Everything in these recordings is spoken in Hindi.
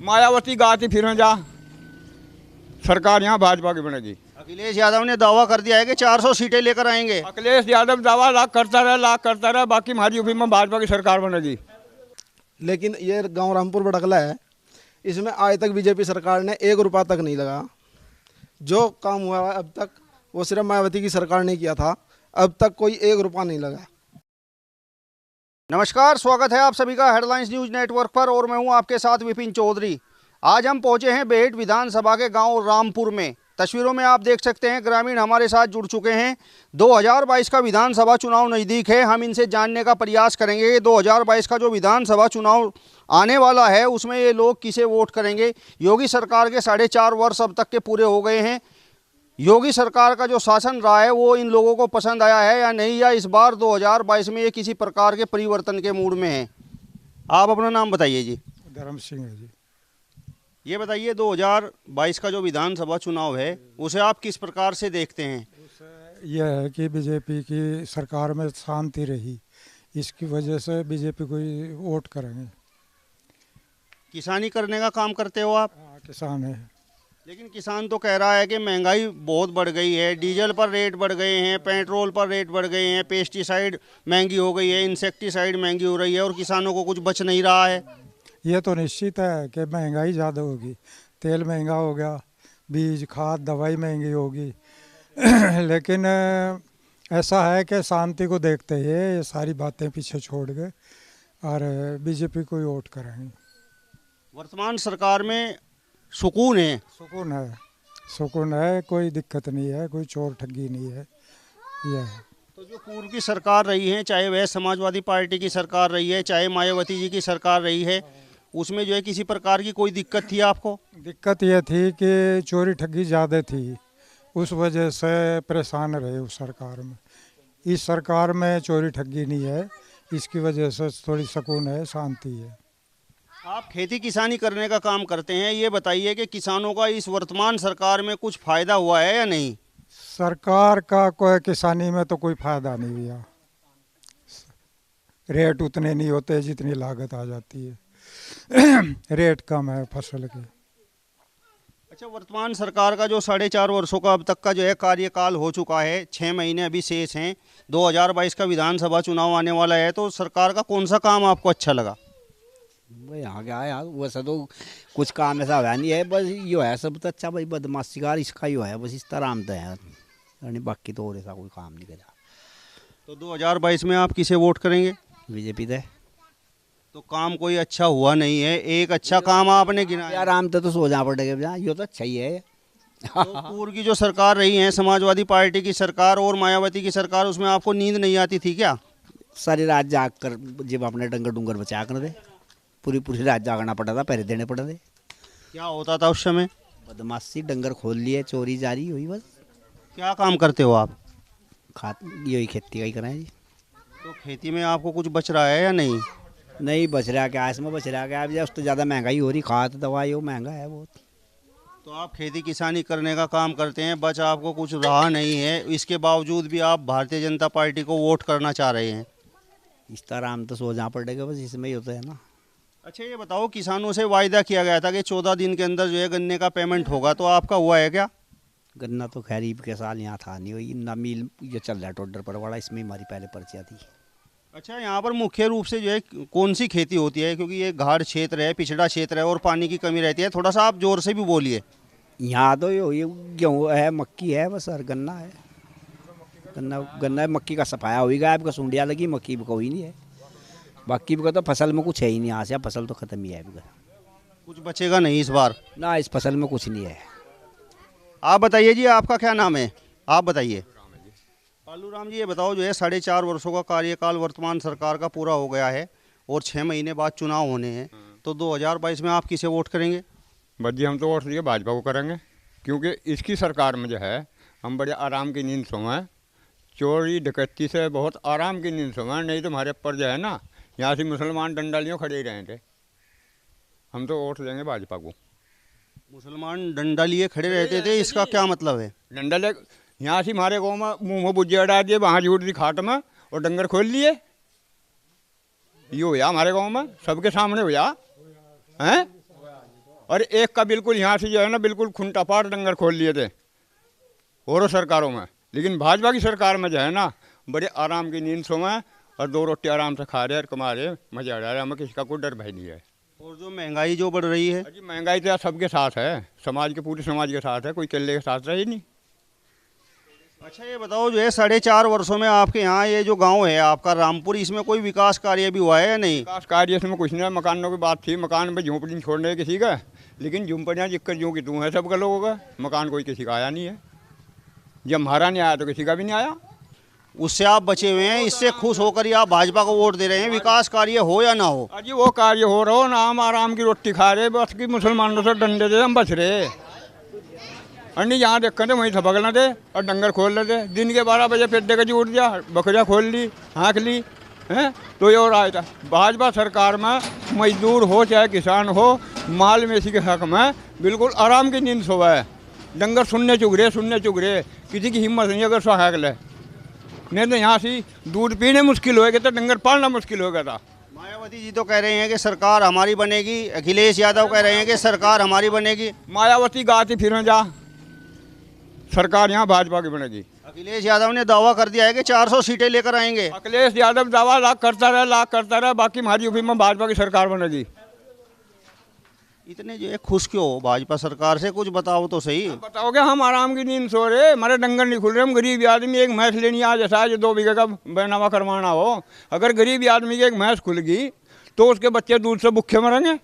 मायावती गाती फिर जा सरकार यहाँ भाजपा की बनेगी। अखिलेश यादव ने दावा कर दिया है कि 400 सीटें लेकर आएंगे। अखिलेश यादव दावा लाख करता रहा, बाकी हमारी यूपी में भाजपा की सरकार बनेगी। लेकिन ये गांव रामपुर बड़कला है, इसमें आज तक बीजेपी सरकार ने 1 रुपया तक नहीं लगा। जो काम हुआ है अब तक वो सिर्फ मायावती की सरकार ने किया था, अब तक कोई 1 रुपया नहीं लगा। नमस्कार, स्वागत है आप सभी का हेडलाइंस न्यूज नेटवर्क पर और मैं हूं आपके साथ विपिन चौधरी। आज हम पहुंचे हैं बेहट विधानसभा के गांव रामपुर में। तस्वीरों में आप देख सकते हैं ग्रामीण हमारे साथ जुड़ चुके हैं। 2022 का विधानसभा चुनाव नज़दीक है। हम इनसे जानने का प्रयास करेंगे 2022 का जो विधानसभा चुनाव आने वाला है उसमें ये लोग किसे वोट करेंगे। योगी सरकार के 4.5 वर्ष अब तक के पूरे हो गए हैं। योगी सरकार का जो शासन रहा है वो इन लोगों को पसंद आया है या नहीं, या इस बार 2022 में ये किसी प्रकार के परिवर्तन के मूड में है। आप अपना नाम बताइए जी। धर्म सिंह है जी। ये बताइए 2022 का जो विधानसभा चुनाव है उसे आप किस प्रकार से देखते हैं? यह है कि बीजेपी की सरकार में शांति रही, इसकी वजह से बीजेपी को ही वोट करेंगे। किसानी करने का काम करते हो आप? किसान है, लेकिन किसान तो कह रहा है कि महंगाई बहुत बढ़ गई है, डीजल पर रेट बढ़ गए हैं, पेट्रोल पर रेट बढ़ गए हैं, पेस्टिसाइड महंगी हो गई है, इंसेक्टिसाइड महंगी हो रही है और किसानों को कुछ बच नहीं रहा है। ये तो निश्चित है कि महंगाई ज़्यादा होगी, तेल महंगा हो गया, बीज खाद दवाई महंगी होगी लेकिन ऐसा है कि शांति को देखते हुए ये सारी बातें पीछे छोड़ के और बीजेपी को ही वोट करेंगे। वर्तमान सरकार में सुकून है? सुकून है, कोई दिक्कत नहीं है, कोई चोर ठगी नहीं है। यह है। तो जो पूर्व की सरकार रही है, चाहे वह समाजवादी पार्टी की सरकार रही है, चाहे मायावती जी की सरकार रही है, उसमें जो है किसी प्रकार की कोई दिक्कत थी आपको? दिक्कत यह थी कि चोरी ठगी ज़्यादा थी, उस वजह से परेशान रहे उस सरकार में। इस सरकार में चोरी ठगी नहीं है, इसकी वजह से थोड़ी सुकून है, शांति है। आप खेती किसानी करने का काम करते हैं, ये बताइए कि किसानों का इस वर्तमान सरकार में कुछ फायदा हुआ है या नहीं? सरकार का कोई किसानी में तो कोई फायदा नहीं हुआ, रेट उतने नहीं होते जितनी लागत आ जाती है रेट कम है फसल के। अच्छा, वर्तमान सरकार का जो 4.5 वर्षों का अब तक का जो है कार्यकाल हो चुका है, 6 महीने अभी शेष हैं, 2022 का विधानसभा चुनाव आने वाला है, तो सरकार का कौन सा काम आपको अच्छा लगा? भाई यहाँ क्या है यार, वैसा तो कुछ काम ऐसा हुआ नहीं है, बस यो है सब तो अच्छा भाई, बदमाशी कार इसका ही है बस, इस तरह तो है यानी, बाकी तो और ऐसा कोई काम नहीं करा। तो 2022 में आप किसे वोट करेंगे? बीजेपी दे। तो काम कोई अच्छा हुआ नहीं है, एक अच्छा काम आपने गिनाया? यार आराम तो सो जा पड़ेगा, यो तो अच्छा ही है तो पूर्व की जो सरकार रही है, समाजवादी पार्टी की सरकार और मायावती की सरकार, उसमें आपको नींद नहीं आती थी क्या? सारी रात जाग कर जब अपने डंगर डूंगर बचा कर दे, पूरी रात जागना पड़ा था, पहरे देने पड़े थे। क्या होता था उस समय? बदमाशी, डंगर खोल लिए, चोरी जारी हुई बस। क्या काम करते हो आप? यही खेती का ही कराएं जी। तो खेती में आपको कुछ बच रहा है या नहीं? नहीं बच रहा क्या, इसमें बच रहा क्या, अब जब तो ज़्यादा महंगाई हो रही, खाद दवाई वो महंगा है बहुत। तो आप खेती किसानी करने का काम करते हैं, बच आपको कुछ रहा नहीं है, इसके बावजूद भी आप भारतीय जनता पार्टी को वोट करना चाह रहे हैं। इस तरह हम तो सो जा पड़ेगा बस, इसमें ही होता है ना। अच्छा, ये बताओ, किसानों से वायदा किया गया था कि 14 दिन के अंदर जो है गन्ने का पेमेंट होगा, तो आपका हुआ है क्या? गन्ना तो खैरीब के साल यहाँ था नहीं, वही ना मिल ये चल रहा है टोडर पर वाला, इसमें हमारी पहले पर्चियाँ थी। अच्छा, यहाँ पर मुख्य रूप से जो है कौन सी खेती होती है, क्योंकि ये घाट क्षेत्र है, पिछड़ा क्षेत्र है और पानी की कमी रहती है, थोड़ा सा आप जोर से भी बोलिए। यहाँ तो ये गेहूँ है, मक्की है बस, और गन्ना है। गन्ना है, मक्की का सफाया हुई गया, आपका सुंडिया लगी, मक्की भी कोई नहीं है, बाकी भी तो फसल में कुछ है ही नहीं, यहाँ से फसल तो ख़त्म ही है, कुछ बचेगा नहीं इस बार ना, इस फसल में कुछ नहीं है। आप बताइए जी, आपका क्या नाम है? आप बताइए। पालू राम जी, ये बताओ, जो है 4.5 वर्षों का कार्यकाल वर्तमान सरकार का पूरा हो गया है और 6 महीने बाद चुनाव होने हैं, तो 2022 में आप किसे वोट करेंगे? बद्दी हम तो वोट दिए भाजपा को करेंगे, क्योंकि इसकी सरकार में जो है हम बड़े आराम की नींद सोएं, चोरी डकैती से बहुत आराम की नींद सोएं। नहीं तो हमारे ऊपर जो है ना, यहाँ से मुसलमान डंडालियों खड़े ही रहे थे। हम तो वोट देंगे भाजपा को। मुसलमान डंडा लिए खड़े रहते थे, इसका क्या मतलब है? डंडा ले यहाँ से हमारे गाँव में मुँह में बुज्जे अड़ा दिए, वहाँ झूठ दी खाट में और डंगर खोल लिए। ये हुआ हमारे गांव में, सबके सामने हुआ हैं। और एक का बिल्कुल यहाँ से जो है ना बिल्कुल खुंटा पार डंगर खोल लिए थे औरों सरकारों में। लेकिन भाजपा की सरकार में जो है ना बड़े आराम की नींद सोए और 2 रोटी आराम से खा रहे और कमा रहे, मजा आ रहा है, हमें किसी का कोई डर भय नहीं है। और जो महंगाई जो बढ़ रही है, अजी महंगाई तो यार सबके साथ है, समाज के पूरे समाज के साथ है, कोई केले के साथ रही नहीं। अच्छा ये बताओ जो है 4.5 वर्षों में आपके यहाँ ये जो गांव है आपका रामपुर, इसमें कोई विकास कार्य भी हुआ है या नहीं? विकास कार्य इसमें कुछ नहीं है, मकानों की बात थी, मकान में झोंपड़ी छोड़ने किसी का, लेकिन झुंपड़ियाँ जिक्कर जो कि तू है सबका लोगों का, मकान कोई किसी का आया नहीं है। जब हमारा नहीं आया तो किसी का भी नहीं आया। उससे आप बचे हुए हैं, इससे खुश होकर ही आप भाजपा को वोट दे रहे हैं, विकास कार्य हो या ना हो? अजी वो कार्य हो रहा हो ना, हम आराम की रोटी खा रहे, बस कि मुसलमानों से डंडे दे हम बच रहे। अन्नी जहाँ देख थे वहीं थपक लेते और डंगर खोल लेते, दिन के 12 बजे पेट देकर उठ गया, बकरियाँ खोल ली, हाँक ली हैं, तो ये और आया था। भाजपा सरकार में मजदूर हो चाहे किसान हो, माल मेसी के हक में बिल्कुल आराम की नींद सोवा है। डंगर सुनने चुग रहे, किसी की हिम्मत नहीं अगर सो हाँक ले, नहीं तो यहाँ से दूध पीने मुश्किल हो गया था, डंगर पालना मुश्किल हो गया था। मायावती जी तो कह रहे हैं कि सरकार हमारी बनेगी, अखिलेश यादव कह रहे हैं कि सरकार हमारी बनेगी। मायावती गाती फिर जा, सरकार यहाँ भाजपा की बनेगी। अखिलेश यादव ने दावा कर दिया है कि 400 सीटें लेकर आएंगे। अखिलेश यादव दावा लाख करता रहे, बाकी हमारी यूपी में भाजपा की सरकार बनेगी। इतने जो है खुश क्यों हो भाजपा सरकार से, कुछ बताओ तो सही। बताओगे हम आराम की नींद सो रहे, हमारे डंगर नहीं खुल रहे, हम गरीब आदमी, एक भैंस लेनी आ जैसा जो 2 बीघे का बैनामा करवाना हो, अगर गरीब आदमी की एक भैंस खुल गई तो उसके बच्चे दूध से भूखे मरेंगे।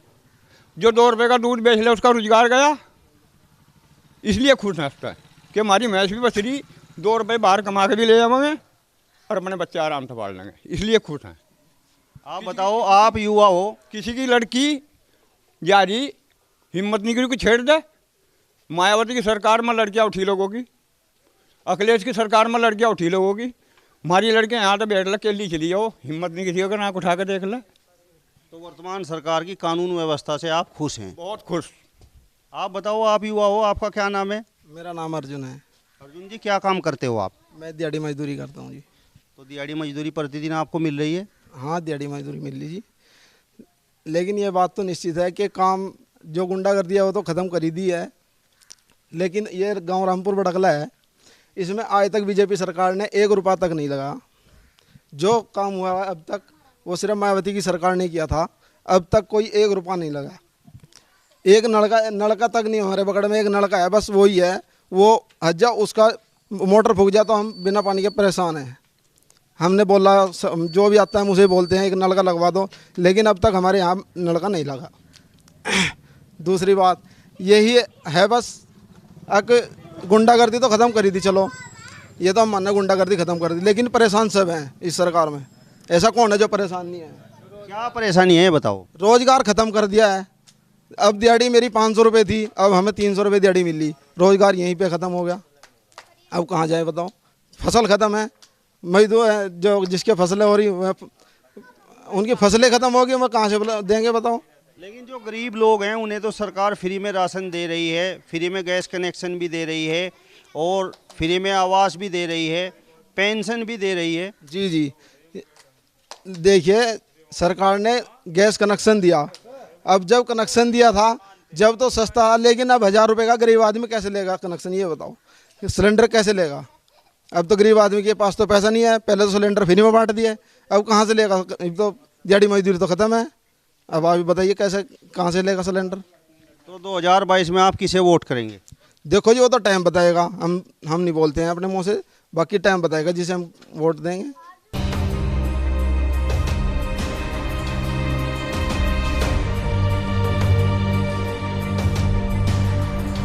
जो 2 रुपये का दूध बेच ले उसका रोजगार गया, इसलिए खुश हंसता है कि हमारी भैंस भी बच रही, 2 रुपये बाहर कमा के भी ले जाएंगे और अपने बच्चे आराम से पाल लेंगे, इसलिए खुश हैं। आप बताओ, आप युवा हो, किसी की लड़की जा रही, हिम्मत नहीं करी कि छेड़ दे। मायावती की सरकार में लड़कियां उठी लोगों की, अखिलेश की सरकार में लड़कियां उठी लोगों की, हमारी लड़कियां यहाँ तो बैठ ले केली चली हो, हिम्मत नहीं किसी अगर आँख उठा के देख ले। तो वर्तमान सरकार की कानून व्यवस्था से आप खुश हैं? बहुत खुश। आप बताओ, आप युवा हो, आपका क्या नाम है? मेरा नाम अर्जुन है। अर्जुन जी, क्या काम करते हो आप? मैं दिहाड़ी मजदूरी करता हूँ जी। तो दिहाड़ी मजदूरी प्रतिदिन आपको मिल रही है? हाँ, दिहाड़ी मजदूरी मिल रही जी, लेकिन ये बात तो निश्चित है कि काम जो गुंडागर्दी है वो तो ख़त्म कर ही दी है, लेकिन ये गांव रामपुर बड़कला है, इसमें आज तक बीजेपी सरकार ने 1 रुपया तक नहीं लगा। जो काम हुआ है अब तक वो सिर्फ मायावती की सरकार ने किया था, अब तक कोई 1 रुपया नहीं लगा। एक नलका तक नहीं, हमारे बगड़ में एक नलका है, बस वही है, वो हज्जा उसका मोटर फूक जाए तो हम बिना पानी के परेशान हैं। हमने बोला, जो भी आता है मुझे बोलते हैं एक नलका लगवा दो, लेकिन अब तक हमारे यहाँ नलका नहीं लगा। दूसरी बात यही है, बस अक गुंडागर्दी तो ख़त्म करी थी, चलो ये तो हम माने गुंडागर्दी ख़त्म कर दी, लेकिन परेशान सब हैं इस सरकार में। ऐसा कौन है जो परेशान नहीं है? क्या परेशानी है बताओ? रोज़गार ख़त्म कर दिया है। अब दिहाड़ी मेरी 500 रुपये थी, अब हमें 300 रुपये दिहाड़ी मिल रही, रोज़गार यहीं पे ख़त्म हो गया। अब कहाँ जाए बताओ? फसल ख़त्म है, मजदूर है जो जिसके फसलें हो रही उनकी फसलें ख़त्म होगी, वह कहाँ से देंगे बताओ? लेकिन जो गरीब लोग हैं उन्हें तो सरकार फ्री में राशन दे रही है, फ्री में गैस कनेक्शन भी दे रही है और फ्री में आवास भी दे रही है, पेंशन भी दे रही है। जी जी, देखिए सरकार ने गैस कनेक्शन दिया, अब जब कनेक्शन दिया था जब तो सस्ता, लेकिन अब 1000 रुपये का गरीब आदमी कैसे लेगा कनेक्शन, ये बताओ? सिलेंडर कैसे लेगा? अब तो गरीब आदमी के पास तो पैसा नहीं है, पहले तो सिलेंडर फ्री में बांट दिए, अब कहाँ से लेगा? अब तो दिहाड़ी मजदूरी तो ख़त्म है, अब आप बताइए कैसे कहाँ से लेगा सिलेंडर? तो 2022 में आप किसे वोट करेंगे? देखो जी, वो तो टाइम बताएगा, हम नहीं बोलते हैं अपने मुँह से, बाकी टाइम बताएगा जिसे हम वोट देंगे।